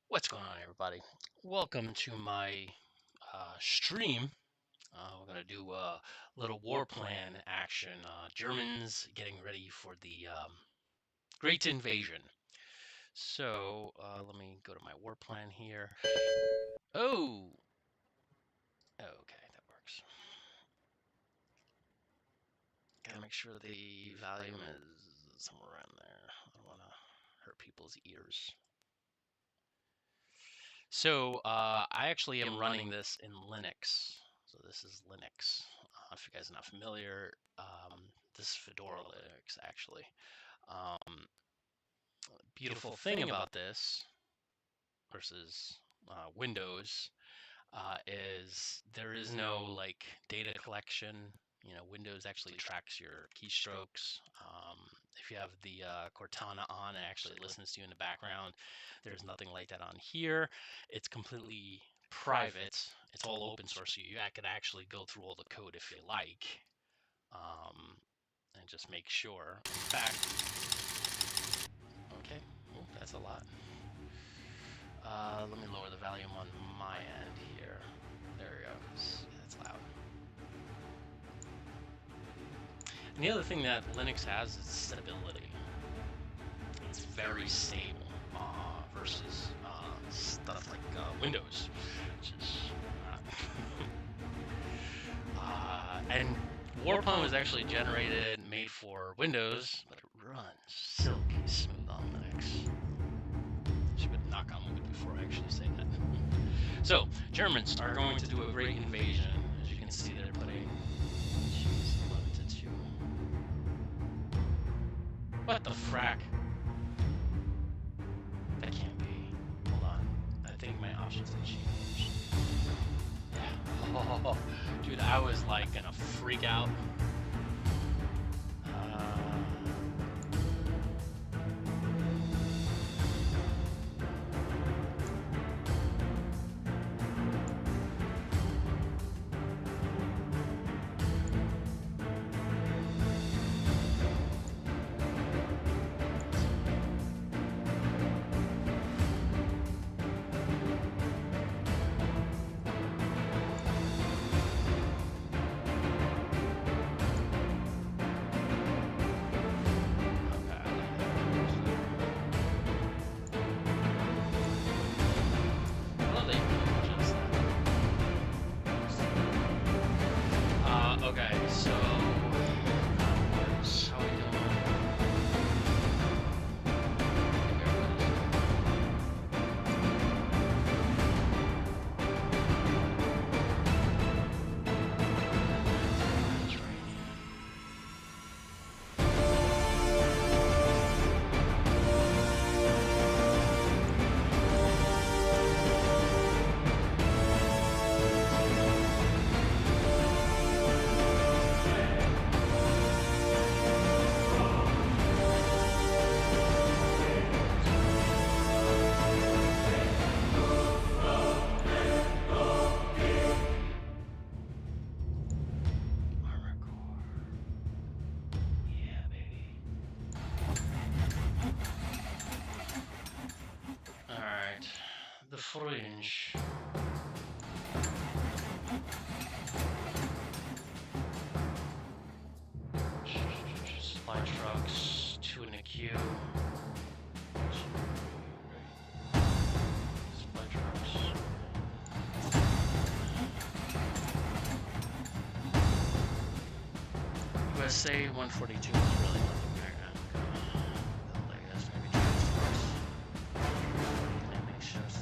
What's going on, everybody? Welcome to my stream. We're going to do a little war plan action. Germans getting ready for the Great Invasion. So let me go to my war plan here. Oh, okay, that works. Gotta make sure the volume is somewhere around there. I don't want to hurt people's ears. So I actually am running this in Linux. So this is Linux. If you guys are not familiar, this is Fedora Linux actually. Um, Beautiful thing about this versus Windows is there is no like data collection. Windows actually tracks your keystrokes. If you have the Cortana on, it actually listens to you in the background. There's nothing like that on here. It's completely private. It's all open source. So you could actually go through all the code if you like, and just make sure. In fact, okay, that's a lot. Let me lower the volume on my end here. There we go. That's loud. And the other thing that Linux has is stability. It's very stable versus stuff like Windows, which is not. And Warplan was actually made for Windows, but it runs silky smooth on Linux. Should knock on wood before I actually say that. So, Germans are going to do a great invasion. As you can see, they're putting 11 to 2. What the frack? That can't be. Hold on. I think my options have changed. Yeah. Oh, dude, I was like gonna freak out. Okay, so how are we doing? The fringe. Supply trucks, 2 in a queue. Supply trucks. USA 142 is really nothing there. I guess maybe transports. Landing ships.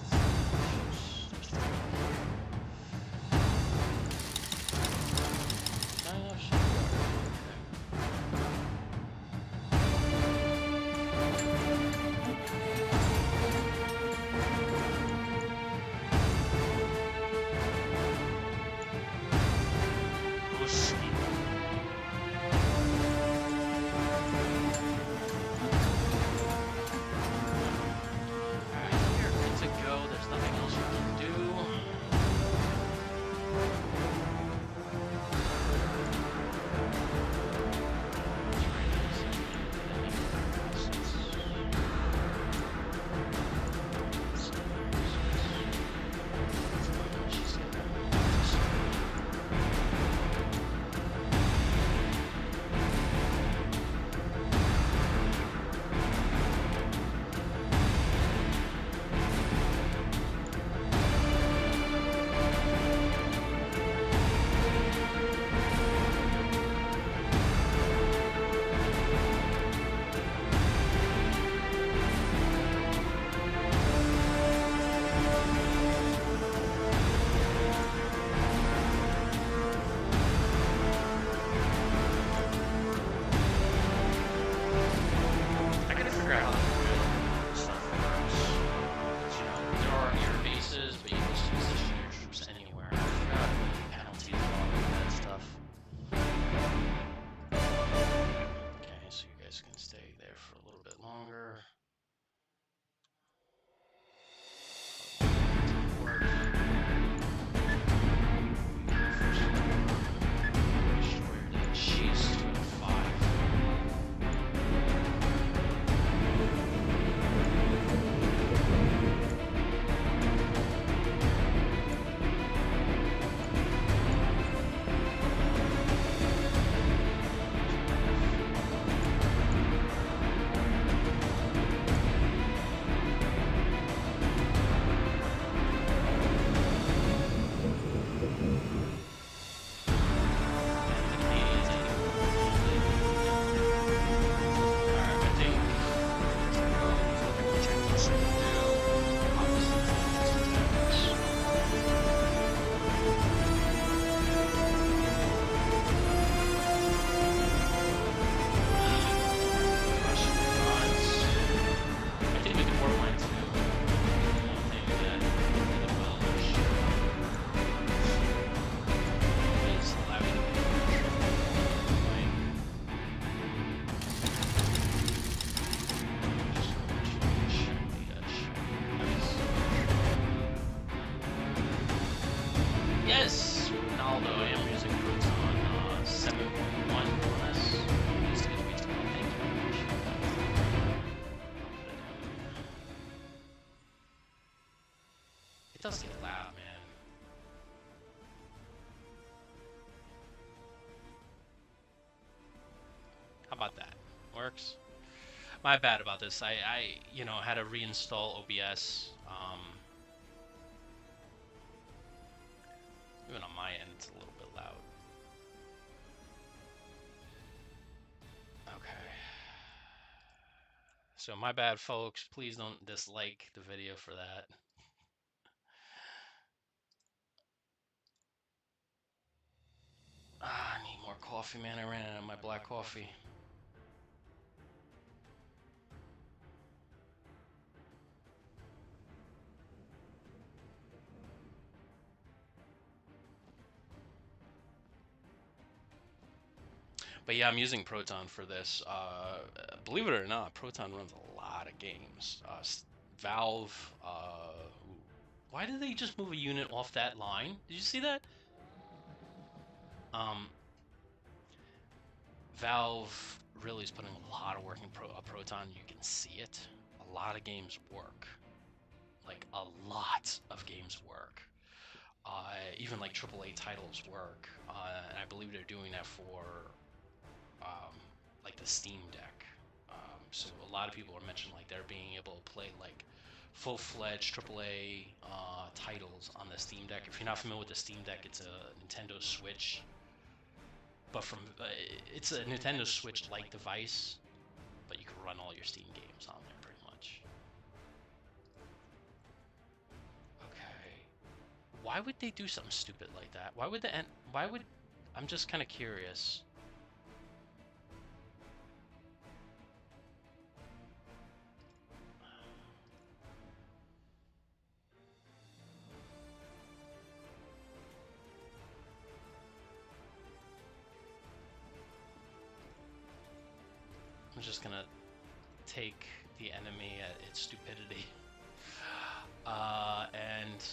first thing to do, obviously, I think we can work mine too. One thing that the developers is allowing me to yes, Ronaldo, I am using Proton 7.1 on this. Thank you very much. It does get loud, man. How about that? Works? My bad about this. I you know, had to reinstall OBS. Even on my end, it's a little bit loud. Okay. So my bad, folks. Please don't dislike the video for that. I need more coffee, man. I ran out of my black coffee. But yeah, I'm using Proton for this. Believe it or not, Proton runs a lot of games. Valve, why did they just move a unit off that line? Did you see that? Valve really is putting a lot of work in Proton. You can see it. A lot of games work. Like, a lot of games work. Even like AAA titles work. And I believe they're doing that for like the Steam Deck. So a lot of people are mentioning like they're being able to play like full-fledged AAA titles on the Steam Deck. If you're not familiar with the Steam Deck, it's a Nintendo Switch, but from it's a Nintendo Switch-like device, but you can run all your Steam games on there pretty much. Okay, why would they do something stupid like that? Why would I'm just kind of curious. I'm just gonna take the enemy at its stupidity and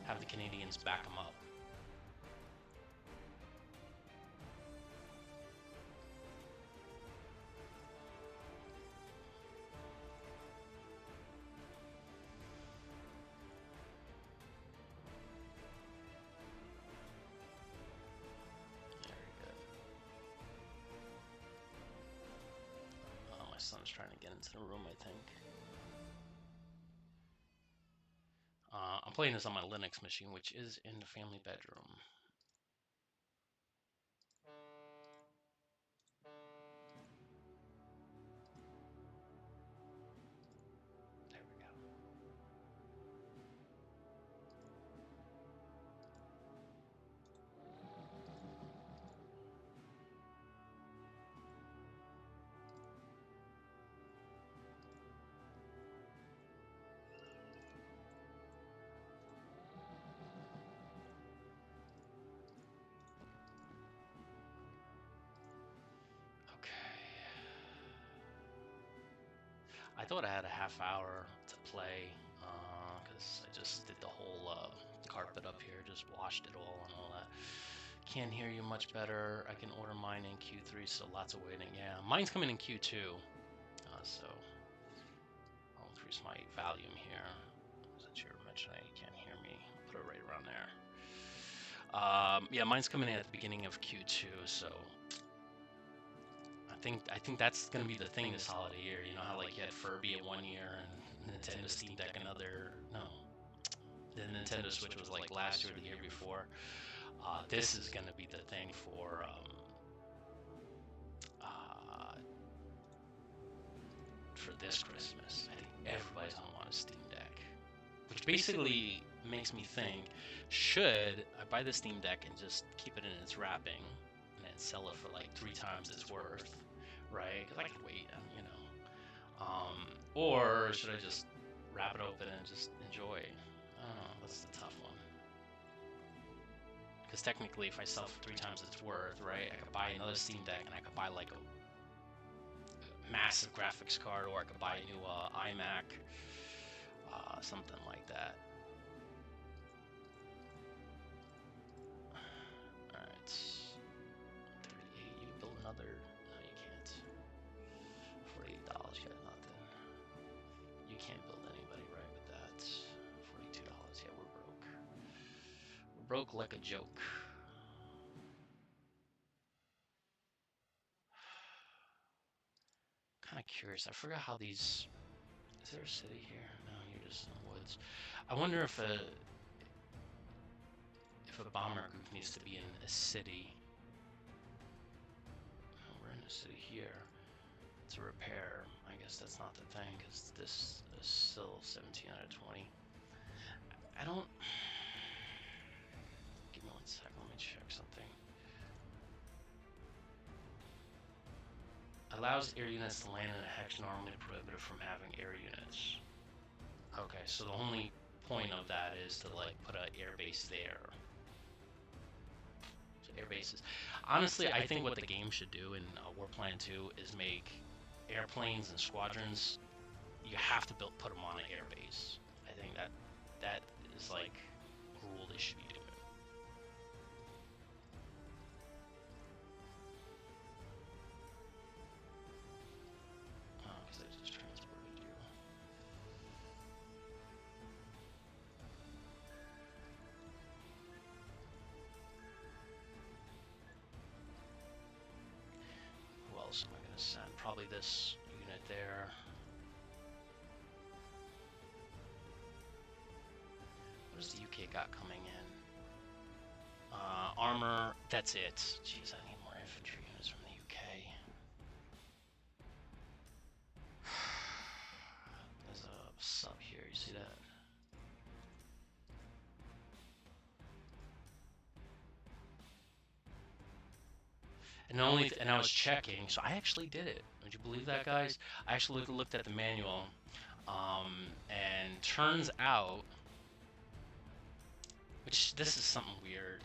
have the Canadians back them up. My son's trying to get into the room, I think. I'm playing this on my Linux machine, which is in the family bedroom. There we go. I thought I had a half hour to play because I just did the whole carpet up here, just washed it all and all that. Can't hear you much better. I can order mine in Q3, so lots of waiting. Yeah, mine's coming in Q2, so I'll increase my volume here. Since you're mentioning you can't hear me, I'll put it right around there. Yeah, mine's coming in at the beginning of Q2, so I think that's gonna be the thing this holiday year. You know how like you had Furby at 1 year and Nintendo Steam Deck another. No, the Nintendo Switch was like last year or the year before. This is gonna be the thing for for this Christmas. I think everybody's gonna want a Steam Deck, which basically makes me think, should I buy the Steam Deck and just keep it in its wrapping and then sell it for like 3 times its worth, right? Because I can wait, you know. Or should I just wrap it open and just enjoy? I don't know. That's the tough one. Because technically, if I sell for 3 times its worth, right, I could buy another Steam Deck and I could buy like a massive graphics card, or I could buy a new iMac, something like that. Alright. 38, you can build another. No, you can't. $48, you got nothing. You can't build anybody right with that. $42, yeah, we're broke. We're broke like a joke. Kind of curious. I forgot how these. Is there a city here? No, you're just in the woods. I wonder if a bomber group needs to be in a city. Oh, we're in a city here. To repair. I guess that's not the thing, because this is still 17 out of 20. I don't. Give me 1 second. Let me check something. Allows air units to land in a hex normally prohibited from having air units. Okay, so the only point of that is to like put an air base there. So air bases. Honestly, I think what the game should do in Warplan 2 is make airplanes and squadrons. You have to put them on an air base. I think that is like a rule they should be doing. Because I just transported you. Who else am I going to send? Probably this unit there. What does the UK got coming in? Armor, that's it. Jeez, I need more infantry units from the UK. There's a sub here, you see that? And I was checking, so I actually did it. Would you believe that, guys? I actually looked at the manual, and turns out, which this is something weird.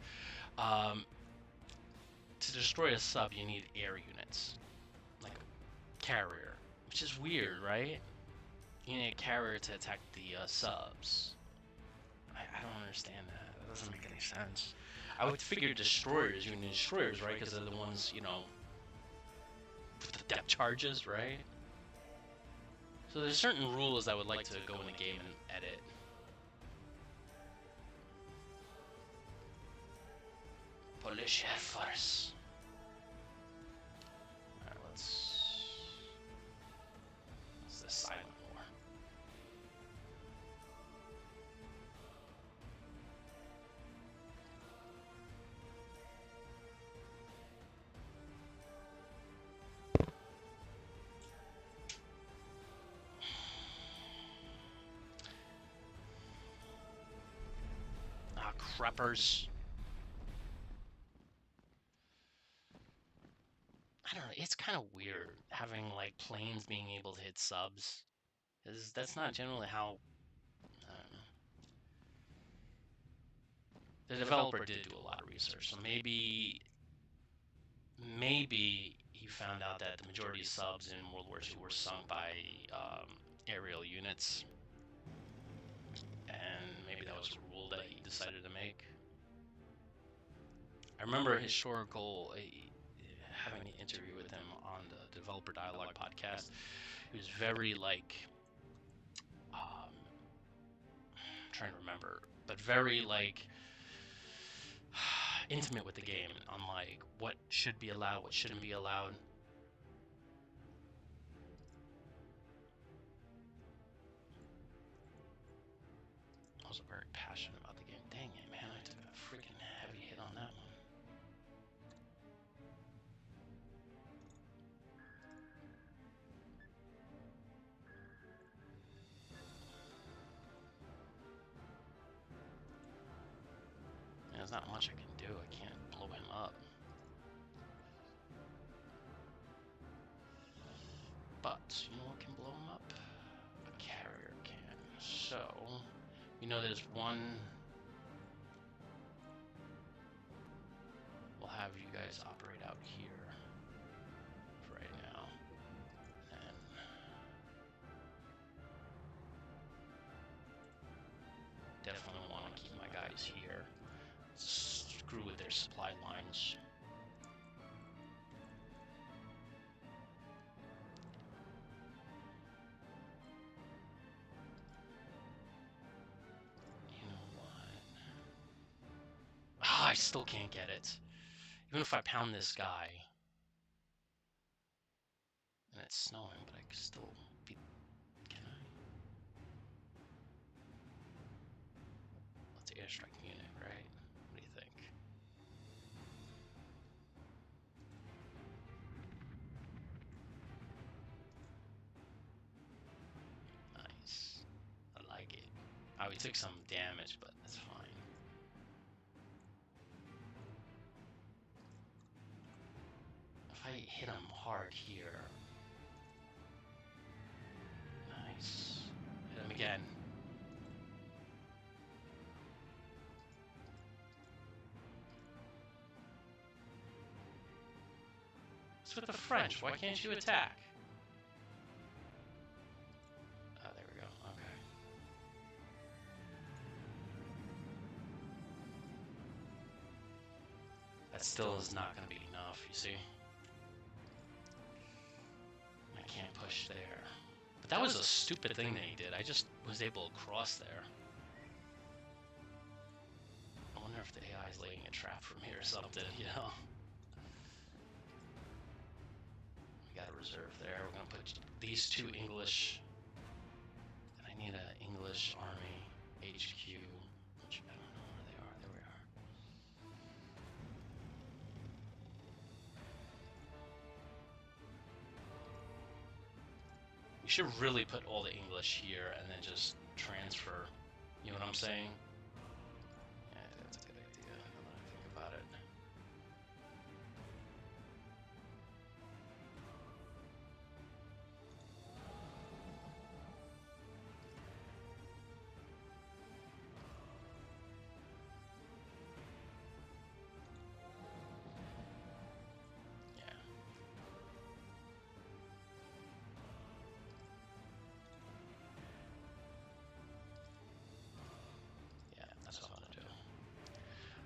To destroy a sub, you need air units, like a carrier, which is weird, right? You need a carrier to attack the subs. I don't understand that. That doesn't make any sense. I would figure destroyers, you need destroyers, right? Because they're the ones, you know, with the depth charges, right? So there's certain rules I would like to go in the game and edit. Polish Air Force. Alright, let's the silent war. Ah, crappers. I don't know, it's kind of weird having like planes being able to hit subs, because that's not generally how. I don't know. The developer did do a lot of research, so maybe he found out that the majority of subs in World War II were sunk by aerial units, and maybe that was a rule that he decided to make. I remember historical having an interview with him on the Developer Dialogue podcast. He was very like, I'm trying to remember, but very like intimate with the game on like what should be allowed, what shouldn't be allowed. Also very passionate about the game. Dang it, man, I took a freaking heavy hit on that one. not much I can do. I can't blow him up. But, you know what can blow him up? A carrier can. So, you know there's one... We'll have you guys operate out here for right now. And definitely want to keep my guys here. Screw with their supply lines. You know what? Ah, I still can't get it. Even if I pound this guy. And it's snowing, but I can still beat... Can I? Let's airstrike unit, right? What do you think? Nice. I like it. Oh, he took some damage, but that's fine. If I hit him hard here... Nice. Hit him again. What's with the French? Why can't you attack? Oh, there we go. Okay. That still is not going to be enough, you see? I can't push there. But that was a stupid thing that he did. I just was able to cross there. I wonder if the AI is laying a trap for me or something, you know? We got a reserve there. We're going to put these two English... And I need an English army HQ. Which I don't know where they are. There we are. We should really put all the English here and then just transfer. You know what I'm saying? Yeah, that's a good idea. Now that I think about it. Yeah. Yeah, that's what I'm gonna do.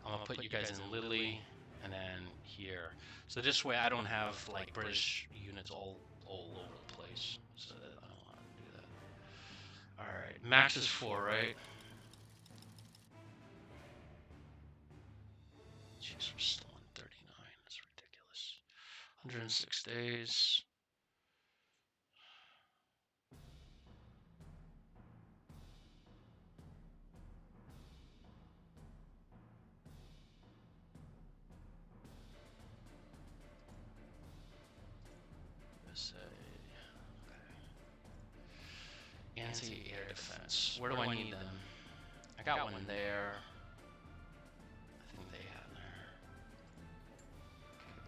I'm gonna put you guys in Lily and then here. So this way I don't have like British units all over the place. So that I don't want to do that. Alright, max is 4, right? Jeez, we're still on 39. That's ridiculous. 106 days. USA. Okay. Anti-air defense. Where do I need them? I got one there. I think they have there.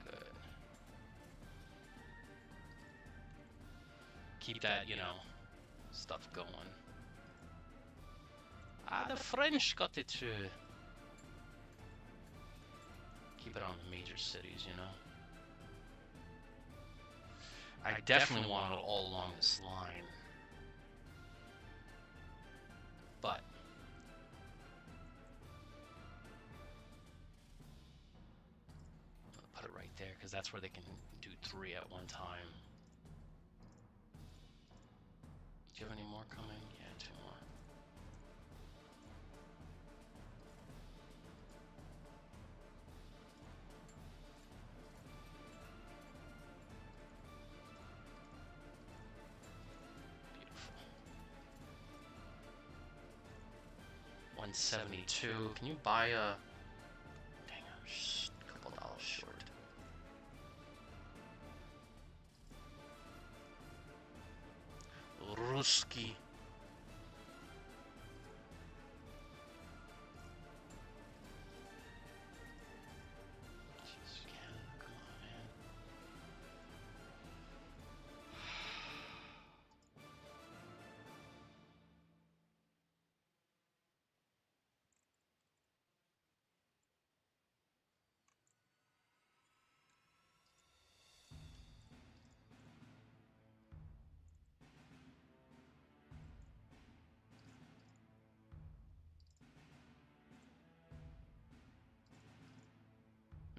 Okay, good. Keep that, you know, stuff going. Ah, the French got it too. Keep it on the major cities, you know. I definitely want it all along this line. But I'll put it right there because that's where they can do 3 at one time. Do you have any more coming? Yeah, 2 more. Beautiful. 172. Can you buy a... Dang, I'm just a couple dollars short. Ruski.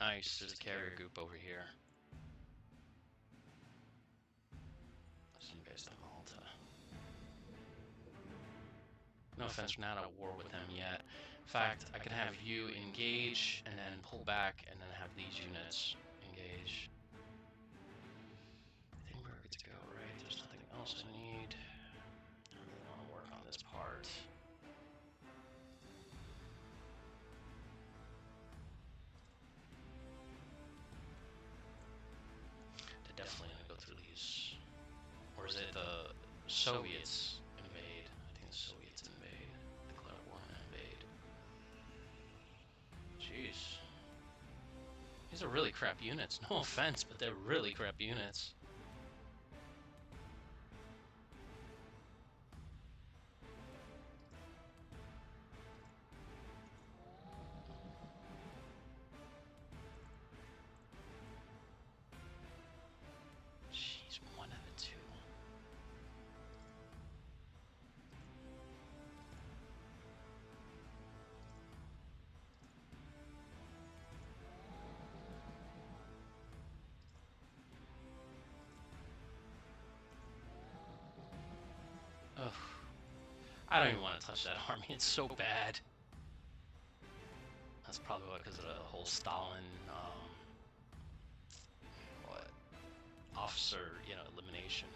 Nice. There's a carrier group over here. So you guys to Malta. No offense, we're not at war with them yet. In fact, I can have you engage and then pull back and then have these units engage. I think we're good to go, right? There's nothing else I need. I really want to work on this part. They're definitely gonna go through these. Or is it the Soviets invade? I think the Soviets invade. Declare war and invade. Jeez. These are really crap units. No offense, but they're really crap units. Jeez, 1 out of 2. Ugh. I don't even want to touch that army. It's so bad. That's probably because of the whole Stalin, what, officer, elimination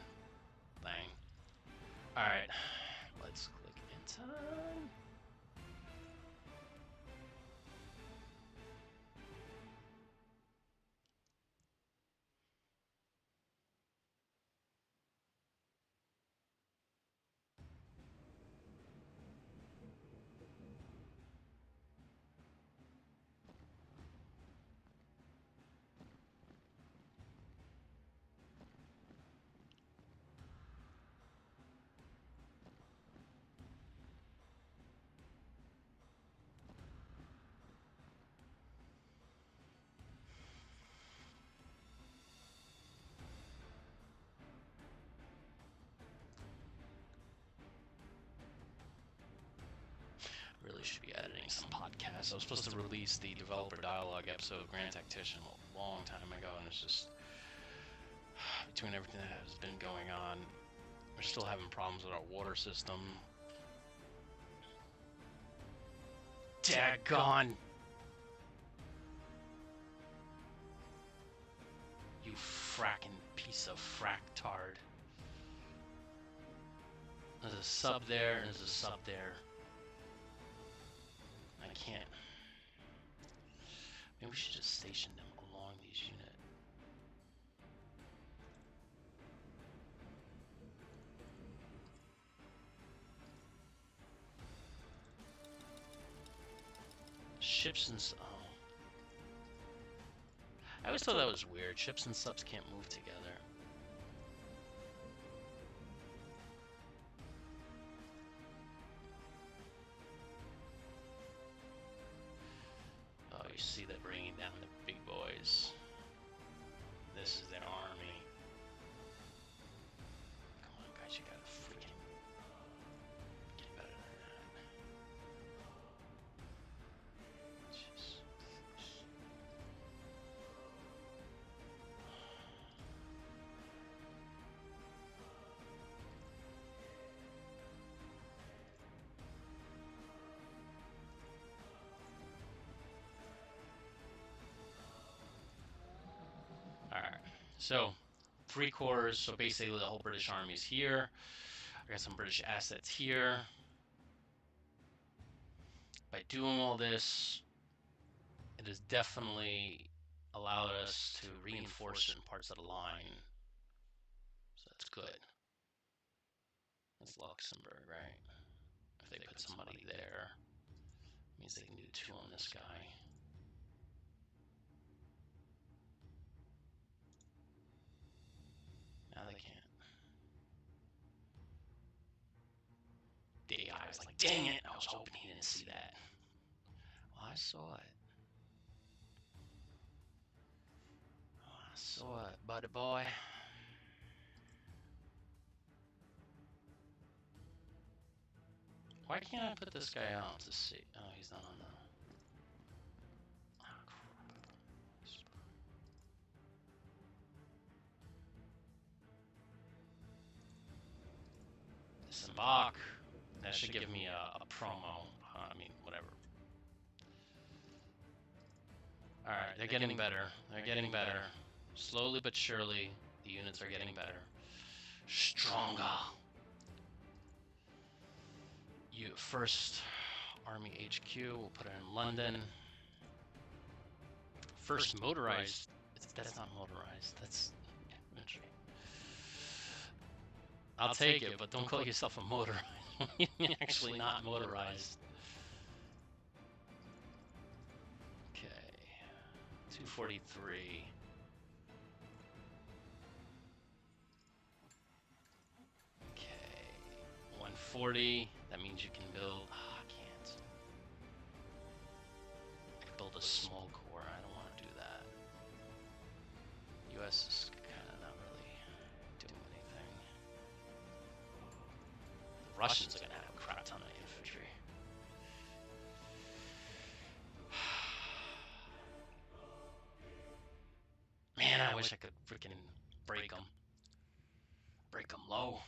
thing. All right, let's click in time. Really should be editing some podcasts. I was supposed to release the developer dialogue episode of Grand Tactician a long time ago, and it's just between everything that has been going on, we're still having problems with our water system. Daggone! You fracking piece of fractard. There's a sub there, and there's a sub there. I can't. Maybe we should just station them along these units. Ships and oh. I always thought that was weird. Ships and subs can't move together. Oh, you see that bringing down the big boys. This is their army. Come on, guys, you gotta freaking get better than that. Jeez. Alright, so 3 corps, so basically the whole British army is here. I got some British assets here. By doing all this, it has definitely allowed us to reinforce certain parts of the line. So that's good. That's Luxembourg, right? If they put somebody there, it means they can do 2 on this guy. Now they can't. The AI was like, dang it! I was hoping he didn't see that. Well, I saw it. Oh, I saw it, buddy boy. Why can't I put this guy out to see? Oh, he's not on the... Oh, crap. Disembark. That should give me a promo. I mean, whatever. Alright, they're getting better. They're getting better. Slowly but surely, the units are getting better. Stronger. You first Army HQ, we'll put it in London. First motorized. That's not motorized. That's infantry. I'll take it, but don't call yourself a motorized. You're actually not motorized. Okay. 243. Okay. 140. That means you can build. Oh, I can't. I can build a small core. I don't want to do that. US is kind of not really doing anything. The Russians are gonna have a crap ton of infantry. Man, I wish I could freaking break them. Break them low.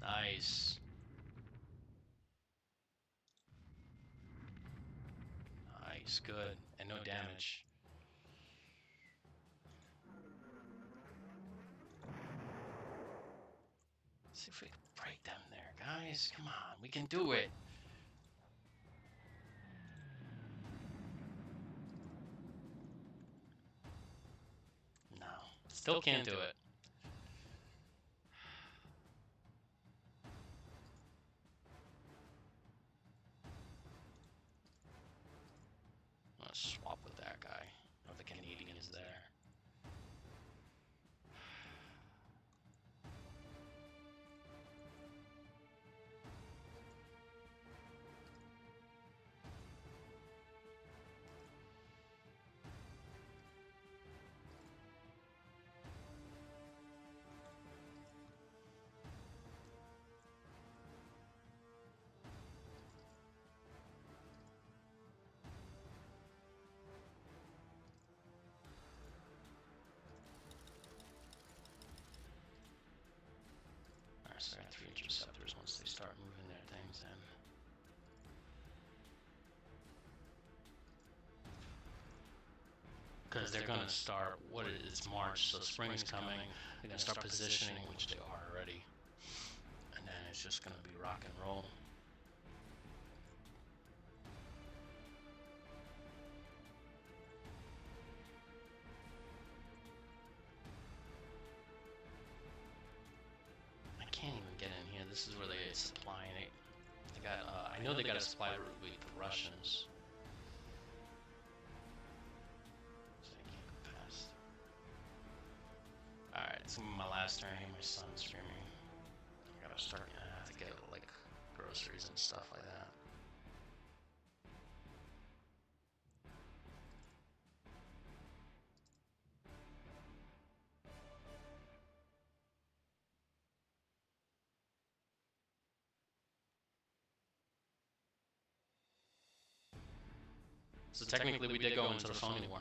Nice. Nice, good. And no damage. Let's see if we can break them there, guys. Come on, we can do it. No, still can't do it. Let's swap with that guy. Oh, the Canadian is there. So I got 3 interceptors once they start moving their things in. Because they're going to start, it's March, so spring's coming. They're going to start positioning, which they are already. And then it's just going to be rock and roll. I can't even get in here. This is where they get supplying it. They got, I know they got a supply route with the Russians. Alright, it's my last turn here. My son's streaming. I gotta start. I have to get like groceries and stuff like that. So technically, we did go into the phony war.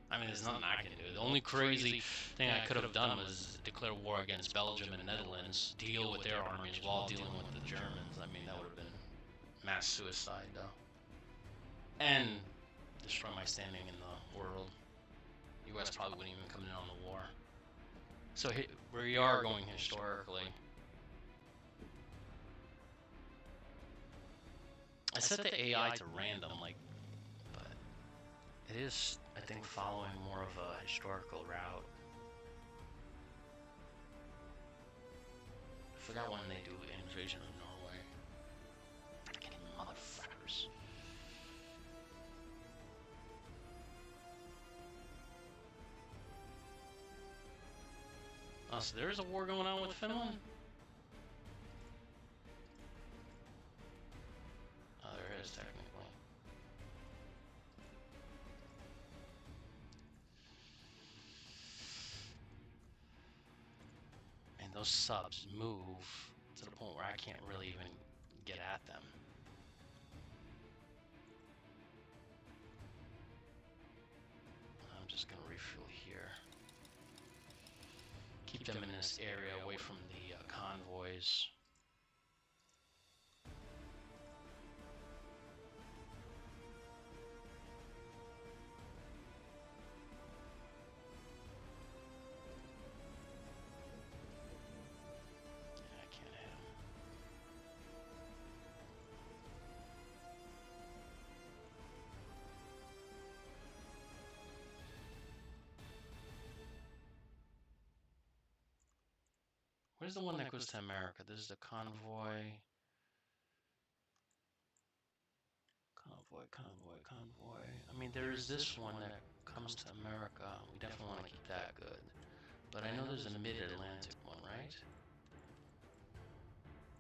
I mean, there's nothing I can do. The only crazy thing I could have done was declare war against Belgium and Netherlands, deal with their armies while dealing with the Germans. I mean, that would have been mass suicide, though. And destroy my standing in the world. US probably wouldn't even come in on the war. So we are going historically. I set the AI to random, like, but it is, I think, following more of a historical route. I forgot when they do invasion of Norway. Fucking motherfuckers. Oh, so there's a war going on with Finland? Oh, there is, technically. And those subs move to the point where I can't really even get at them. I'm just gonna refuel here. them in this area away from the convoys. Yeah, I can't hit him. Where's the one that goes to America? This is the convoy. Convoy. I mean, there is this one that comes to America. We definitely want to keep that good. But I know there's a mid-Atlantic one, right?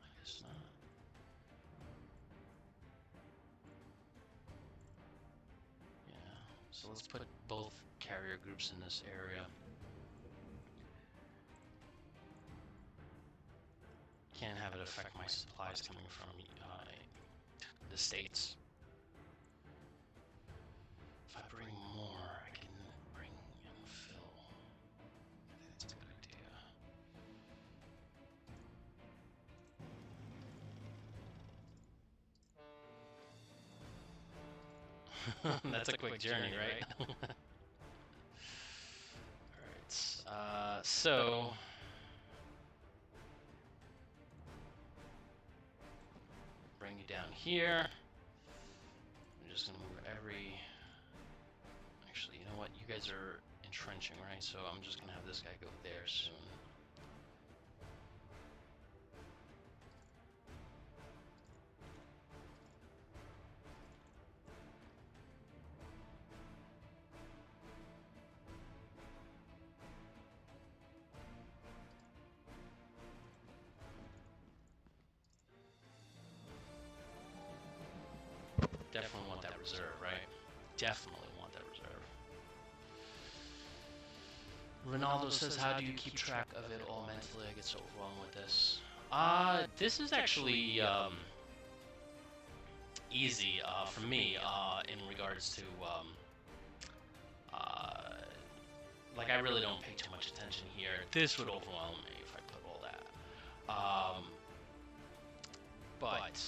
I guess not. Yeah. So let's put both carrier groups in this area. Can't have it affect my supplies coming from the States. If I bring more, I can bring and fill. I think that's a good idea. That's a quick journey, right? Alright, so... bring you down here. I'm just gonna move every... Actually, you know what? You guys are entrenching, right? So I'm just gonna have this guy go there soon. Definitely want that reserve, right? Definitely want that reserve. Ronaldo says, how do you keep track of it all mentally? I get so overwhelmed with this. This is actually easy for me in regards to like I really don't pay too much attention here. This would overwhelm me if I put all that. But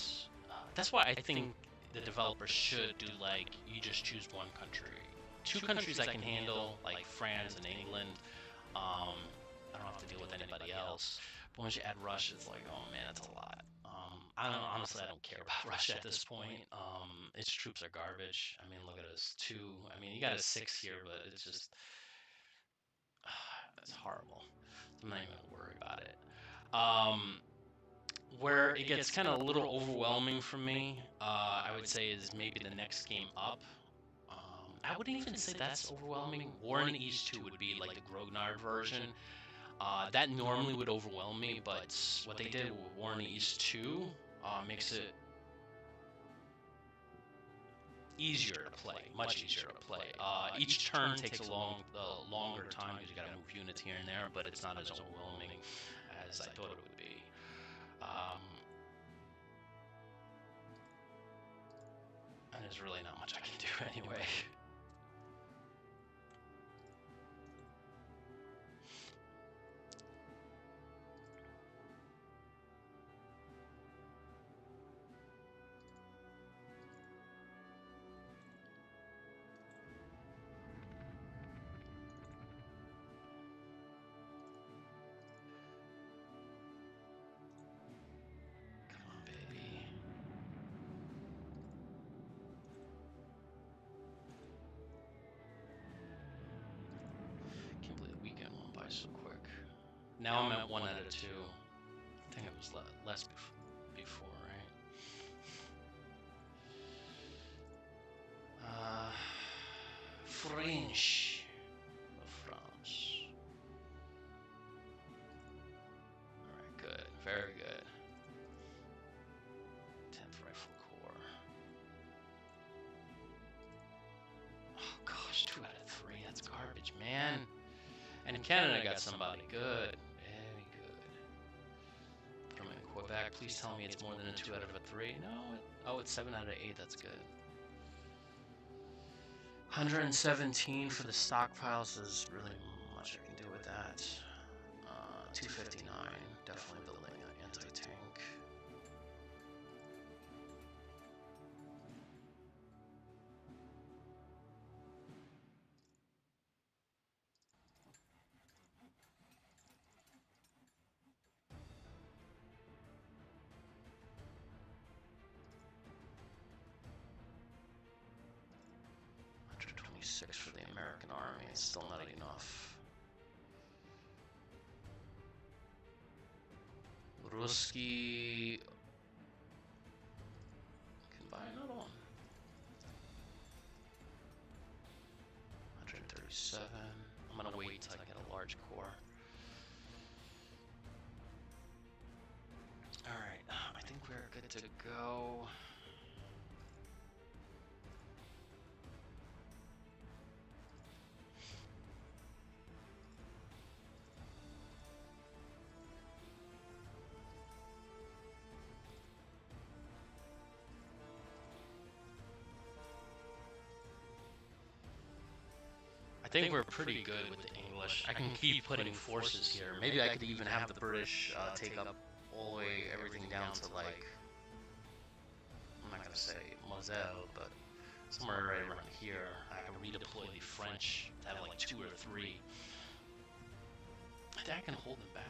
that's why I think the developers should do, like, you just choose one country. Two countries I can handle, like France and England. I don't have to deal with anybody else. But once you add Russia, it's like, oh man, that's a lot. Honestly, I don't care about Russia at this point. Its troops are garbage. I mean, look at us, 2. I mean, you got a 6 here, but it's just... it's horrible. I'm not even gonna worry about it. Where it gets kind of a little overwhelming for me, I would say, is maybe the next game up. I wouldn't even say that's overwhelming. War in the East 2 would be like the Grognard version. That normally would overwhelm me, but what they did with War in the East 2 makes it easier to play, much easier to play. Each turn takes a longer time because you gotta move units here and there, but it's not as overwhelming as I thought it would be. And there's really not much I can do anyway. So quick. Now I'm at 1 out of 2. I think it was less before, right? French of France. Alright, good. Very good. 10th Rifle Corps. Oh gosh, 2 out of 3. That's garbage, man. And Canada got somebody good. Very good. Put them in Quebec. Please tell me it's more than a 2 out of a 3. No, it's 7 out of 8. That's good. 117 for the stockpiles. There's really much I can do with that. 259, definitely building an anti-tank. $126 for the American Army, it's still not enough. Ruski can buy another one. 137. I'm gonna wait till I get a large core. Alright, I think we're good to go. I think we're pretty good with the English. I can keep putting forces here. Maybe I could even have the British take up all the way everything down to, like, I'm not gonna say Moselle, but somewhere right around here. I can redeploy the French to have like 2 or 3. I think I can hold them back.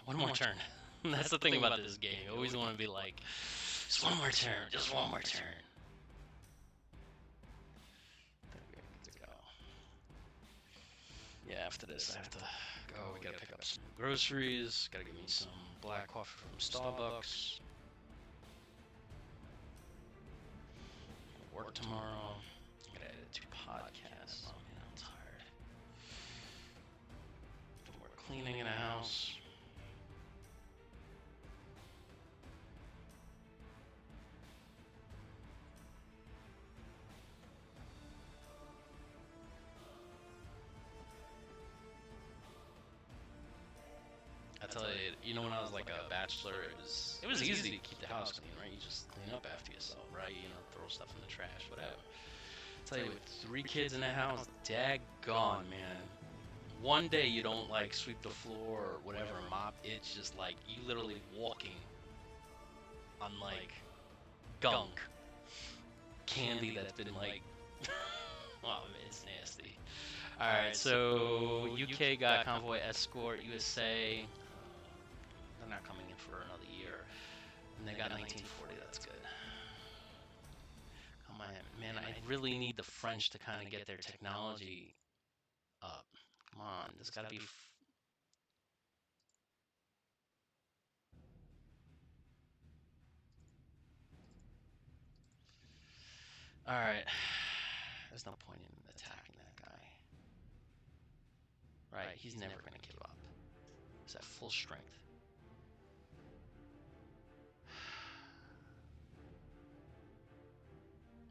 One more turn. That's the thing about this game. You always want to be like, just one more turn, just one more turn. Good to go. Yeah, after this I have to go. We gotta pick up some groceries. Gotta give me some black coffee from Starbucks. Work tomorrow. I gotta edit 2 podcasts. Oh man, I'm tired. Do more cleaning in the house. I tell you, you know, when I was like a bachelor, it was easy to keep the house clean, right? You just clean up after yourself, right? You know, throw stuff in the trash, whatever. I tell you, with 3 kids in the house, daggone, man. One day you don't like sweep the floor or whatever, mop. It's just like you literally walking on like gunk, candy that's been like, oh man, it's nasty. All right, so UK got convoy escort, USA. They're not coming in for another year. And they got 1940, that's good. Come on, man, I really need the French to kind of get their technology up. Come on, there's gotta be... Alright, there's no point in attacking that guy. Right, he's never gonna give up. He's at full strength.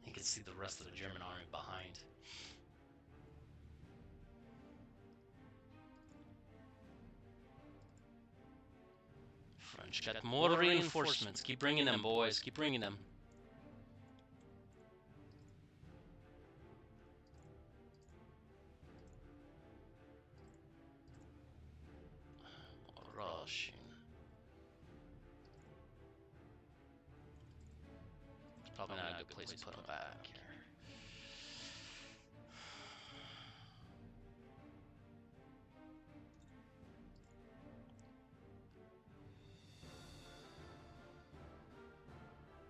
You can see the rest of the German army behind. French got more reinforcements. Keep bringing them, boys. Keep bringing them. Russian. Probably not a good place to put them back here.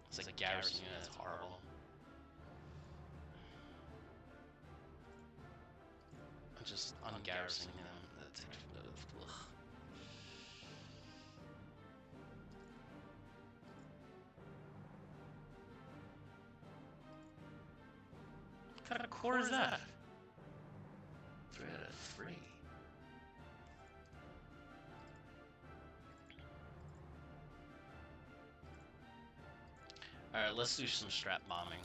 It's like a garrison unit, that's horrible. I'm just ungarrisoning them. That's ugh. What kind of core is that? 3 out of 3. Alright, let's do some strap bombing.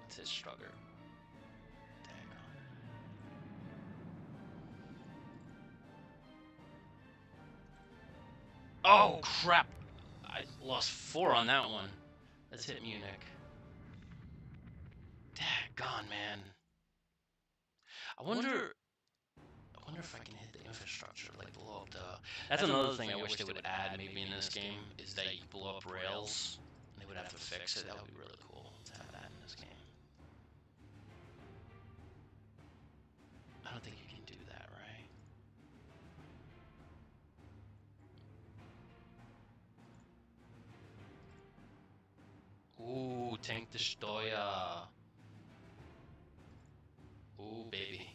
It's his Strugger. Dang on. Oh, crap! I lost 4 on that one. Let's hit Munich. Daggone, man. I wonder if I can hit the infrastructure, like blow up the... That's another thing I wish they would add maybe in this game, is that you blow up rails, and they would have to fix it. That would be really cool to have that in this game. I don't think you can do that, right? Ooh, Tank the Steuer. Ooh, baby.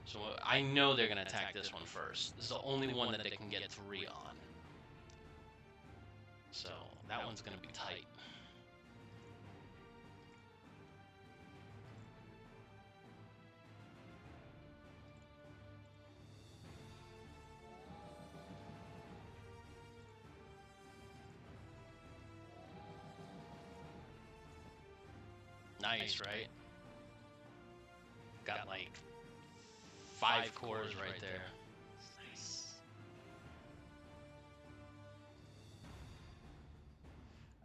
So I know they're going to attack this one first. This is the only one that they can get 3 on. So that one's going to be tight. Nice, right? Got like 5 cores right there. Nice.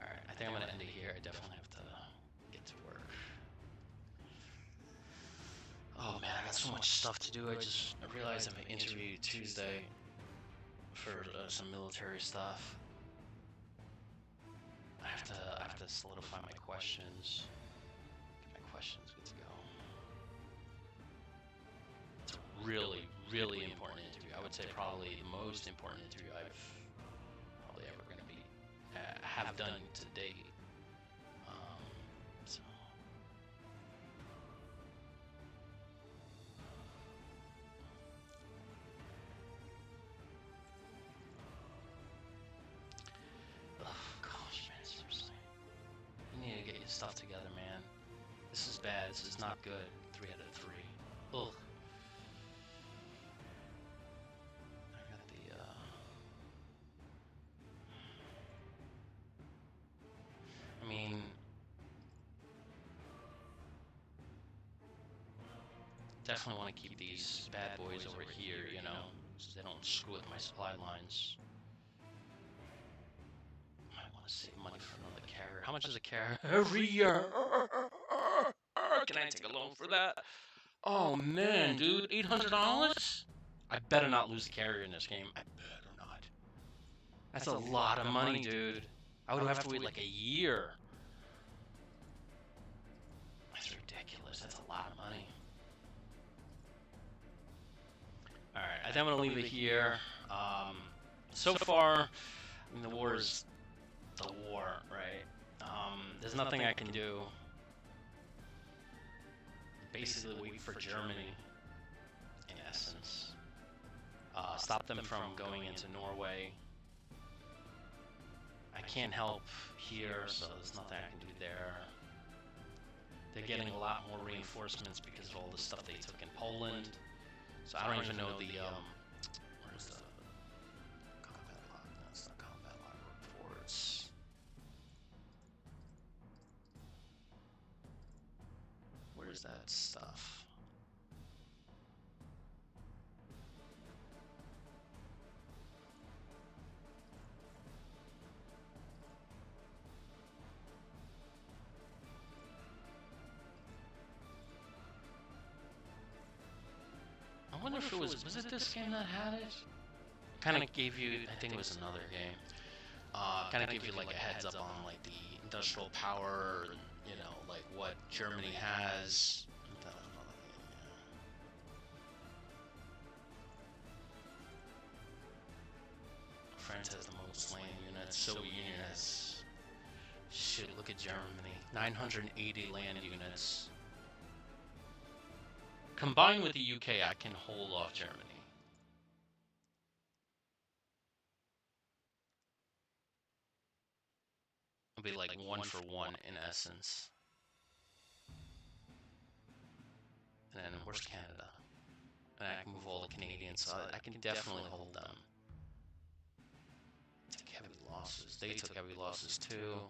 Alright, I think I'm gonna end it here. I definitely have to get to work. Oh man, I got so much stuff to do. I realized I have an interview Tuesday for some military stuff. I have to solidify my questions. Get my questions good to go. It's a really, really important interview. I would say probably the most important interview I've probably ever going to be have done to date. So. Gosh, man, seriously. You need to get your stuff together, man. This is bad. This is not good. 3 out of 3. Ugh. I got the, I mean... Definitely want to keep these bad boys over here, you know, so they don't screw with my supply lines. Might want to save money for another carrier. How much is a carrier? Can I take a loan for that? Oh man, dude, $800? I better not lose the carrier in this game. I better not. That's a lot of money, dude. I would have to wait like a year. That's ridiculous. That's a lot of money. Alright, I think I'm going to leave it here. So far, I mean, the war is the war, right? There's nothing I can do. Basically wait for Germany, in essence. Stop them from going into Norway. I can't help here, so there's nothing I can do there. They're getting a lot more reinforcements because of all the stuff they took in Poland. So I don't even know the, where's the combat log? No, it's not combat log reports. Where's that stuff? I wonder if it was it this game that had it? Kind of gave you, I think it was another game. Kind of gave you like a heads up on like the industrial power, you know, like what Germany has. France has the most land units. Soviet Union has, shit, look at Germany, 980 land units. Combined with the UK, I can hold off Germany. It'll be like 1 for 1 in essence. And then where's Canada? And I can move all the Canadians, so I can definitely hold them. Take heavy losses. They took heavy losses too.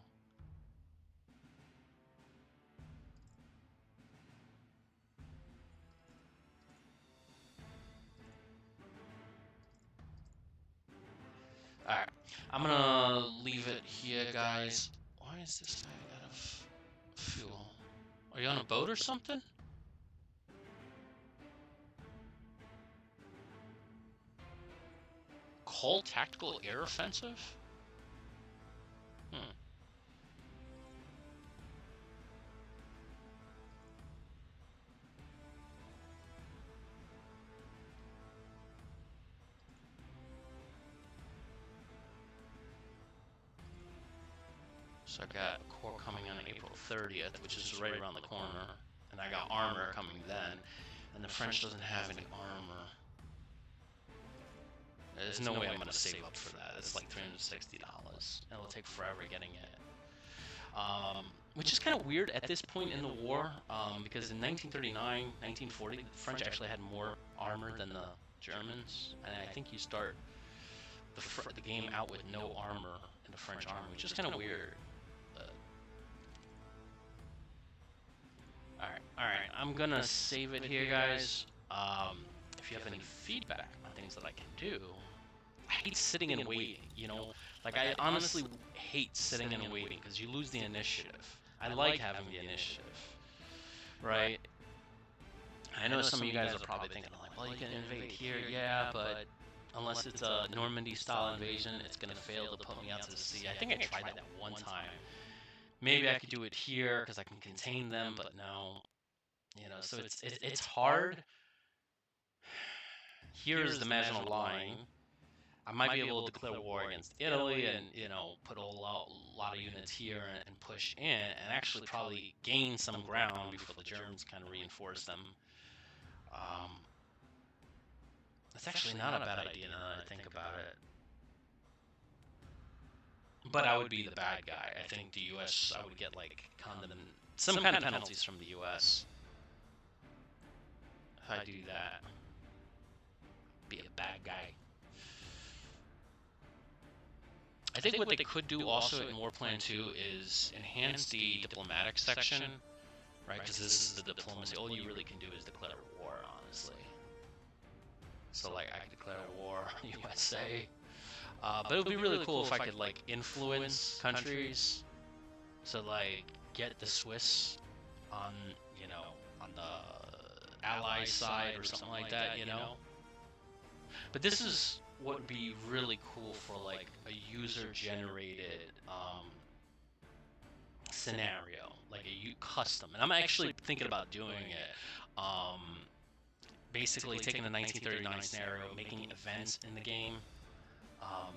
I'm gonna leave it here, guys. Why is this guy out of fuel? Are you on a boat or something? Cold tactical air offensive? Hmm. So I got a core coming on April 30th, which is right around the corner, and I got armor coming then, and the French doesn't have any armor. There's no way I'm gonna save up for that. It's like $360. It'll take forever getting it. Which is kind of weird at this point in the war, because in 1939, 1940, the French actually had more armor than the Germans, and I think you start the game out with no armor in the French army, which is kind of weird. Alright, I'm gonna save it here, guys. If you have any feedback on things that I can do, I hate sitting and waiting, you know? Like, I honestly hate sitting and waiting, because you lose the initiative. I like having the initiative, right? I know some of you guys are probably thinking, like, well, you can invade here, yeah, but unless it's a Normandy-style invasion, it's gonna fail to put me out to the sea. I think I tried that one time. Maybe I could do it here, because I can contain them, but no. You know, so it's hard. Here's the Maginot Line. I might be able to declare war against Italy and, you know, put a lot of units here and push in and actually probably gain some ground before the Germans kind of reinforce them. That's actually not a bad idea now that I think about it. But I would be the bad guy. I think the U.S., I would get, like, some kind of penalties from the U.S. if I do that. Be a bad guy. I think what they could do also in Warplan 2 is enhance the diplomatic section, right? Because this is the diplomacy. All you really can do is declare war, honestly. So, like, I could declare war on USA. But it would be really cool if I could, like, influence countries. So, like, get the Swiss on, you know, on the Ally side or something like that, you know? But this is what would be really cool for, like, a user-generated scenario, like a custom. And I'm actually thinking about doing it. Basically taking the 1939 scenario, making events in the game. I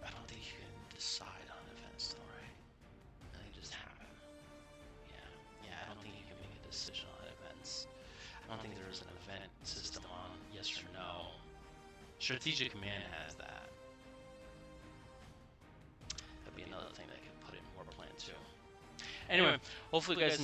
don't think you can decide on events though, right? They just happen. Yeah, I don't think you can make a decision on events. I don't think there's an event system on yes or no. Strategic Command has that. That'd be another thing that could put in Warplan 2. Anyway, hopefully you guys enjoyed.